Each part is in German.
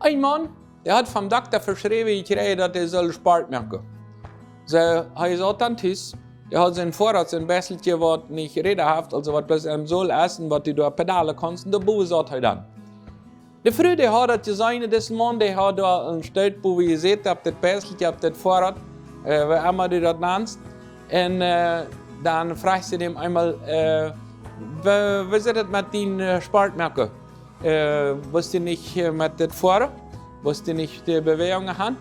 Ein Mann, der hat vom Doktor verschrieben gekriegt, dass er soll Sport machen. So, er ist Authentisch, der hat seinen Vorrat, sein Besselchen, was nicht redehaft, also was bloß soll essen, was du da pedalen kannst, und der Bube sagt er dann. Der Früh, der hat das gesagt, das Mann, der hat da ein Stellt, wo ihr seht, habt das Besselchen, habt das Vorrat, wie immer du das nennst, und dann fragst du dem einmal, wie ist das mit den Sport machen? Was du nicht mit dem Vorrat? Was du nicht die Bewegungen haben?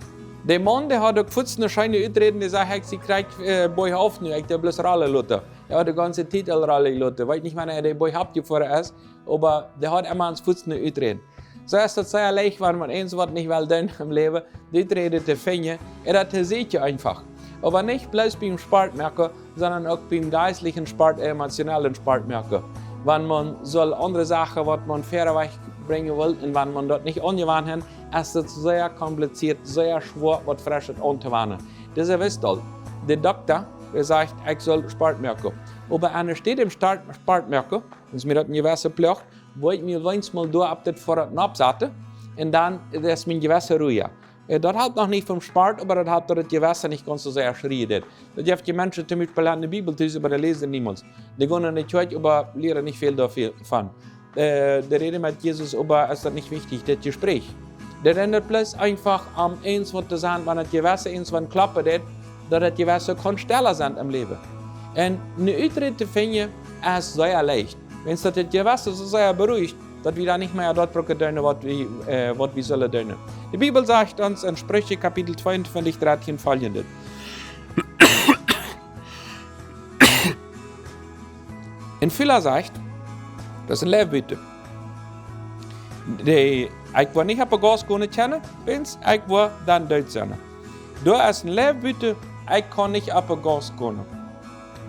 Der Mann, der hat gefutzt eine scheine Utreden, der sagt, sie kriegt Boy auf, ich der bloß Ralle Lotte. Er hat die ganze Titel Ralle Lotte. Weiß nicht, wann er den Boy habt, vorher ist, aber der hat immer ans Futzen eine Utreden. So ist das sehr leicht, wenn man eins was nicht will tun im Leben, die Utreden zu finden, das seht ihr einfach. Aber nicht bloß beim Sport merken, sondern auch beim geistlichen Sport, emotionalen Sport merken. Wenn man soll andere Sachen, was man fairer bringen will, und wenn man dort nicht angewandt hat, ist es sehr kompliziert, sehr schwer, was frisch anzuwenden. Das wisst ihr. Der Doktor sagt, ich soll Sport machen. Aber einer steht im Sport machen, wenn es mir das ein Gewässer plöcht, wo ich mir mal durch ab das Vorrat absetzen, und dann ist mein Gewässer ruhiger. Das hat noch nicht vom Sport, aber das hat das Gewässer nicht ganz so sehr schreien. Das gibt die Menschen zum Beispiel in der Bibel, aber da lesen niemand. Die gehen nicht heute, aber lernen nicht viel davon. Der Rede mit Jesus, aber ist das nicht wichtig, das Gespräch. Der rennt bloß einfach am eins, was zu sagen, wenn das Gewässer eins, wenn klappen das, dass das Gewässer kann schneller sein im Leben. Und eine Utrecht zu finden, ist sehr leicht. Wenn das Gewässer so sehr beruhigt, dass wir dann nicht mehr dort brauchen, was wir sollen tun. Die Bibel sagt uns in Sprüche Kapitel 22, 13 folgendes. In Füller sagt, das ist ein Lehrbitte. Ich war nicht auf der Gaskunde kennen, wenn ich war dann Deutsch sein. Da ist ein Lehrbitte, ich kann nicht auf der Gaskunde.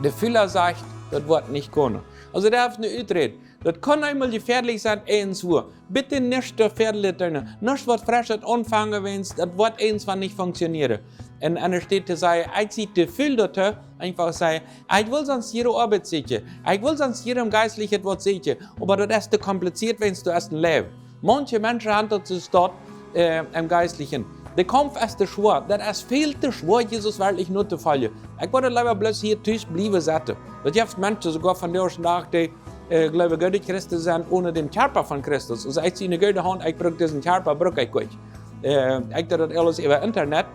Der Füller sagt, das wird nicht können. Also der hat eine Utrecht. Das kann einmal gefährlich sein, eins Uhr. Bitte nicht gefährlich tun. Nicht was Freshes anfangen, wenn es das wird eins nicht funktionieren. Und einer steht zu sagen, ich sehe die Filter, einfach sagen, ich will sonst ihre Arbeit sehen. Ich will sonst ihrem Geistlichen etwas sehen. Aber das ist zu kompliziert, wenn du erst ein Leben. Manche Menschen haben das dort im Geistlichen. Der Kampf ist zu schwer. Das ist viel zu schwer, Jesus wirklich nur zu fallen. Ich würde lieber bloß hier tief bleiben sitzen. Das gibt Menschen sogar von der Nacht, die glaube Gott Christus sind ohne den Körper von Christus. Also ich ziehe eine gute Hand, ich brauche diesen Körper, brauche ich gut. Ich tue das alles über Internet.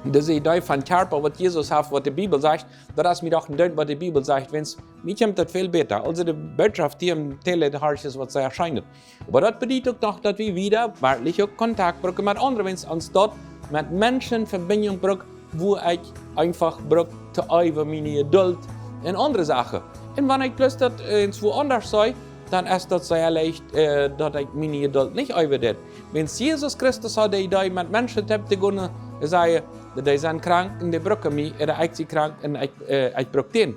Diese Idee von Körper, was Jesus hat, was die Bibel sagt, das ist mir auch ein Deut, was die Bibel sagt. Wenn es mir kommt, das viel besser. Also die Botschaft, die im Teleharsch ist, was erscheint. Aber das bedeutet auch, dass wir wieder wirkliche Kontakt brauchen mit anderen, wenn es uns dort mit Menschen Verbindung braucht, wo ich einfach brauche, zu üben, meine Geduld und andere Sachen. Und wenn ich plötzlich das woanders sei, dann ist das sehr leicht, dass ich meine Geduld nicht übe. Wenn Jesus Christus hat, die Idee mit Menschen zu gehen, sagen, die sind krank und die brauchen mich, oder ich bin krank und ich brauche den.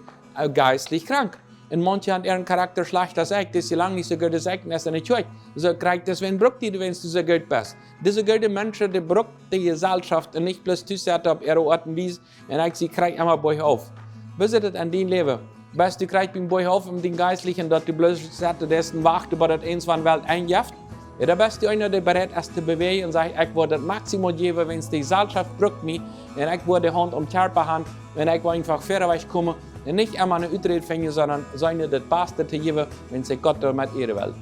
Geistlich krank. Und manche haben ihren Charakter schlecht als ich, das ist lange nicht so gut als ich, und das ist nicht schlecht. So kriegt das, wenn braucht die, wenn du so gut bist. Diese guten Menschen, die braucht die Gesellschaft und nicht bloß zusätzlich auf ihre Art und Weise, und ich kriege immer bei euch auf. Wie ist das an dein Leben? Weißt du, kriegst beim Boy auf, um den Geistlichen, dass du bloß sagst, dessen Wacht über das Einswann Welt einjafft. Ja, da bist du einer, der bereit ist zu bewegen und sagt, ich will das Maximum geben, wenn es die Gesellschaft braucht mich, und ich will die Hand um die Körper haben, wenn ich einfach fairerweise komme, und nicht immer eine Utrecht finden, sondern seine das Beste zu geben, wenn sie Gott mit ihrer Welt.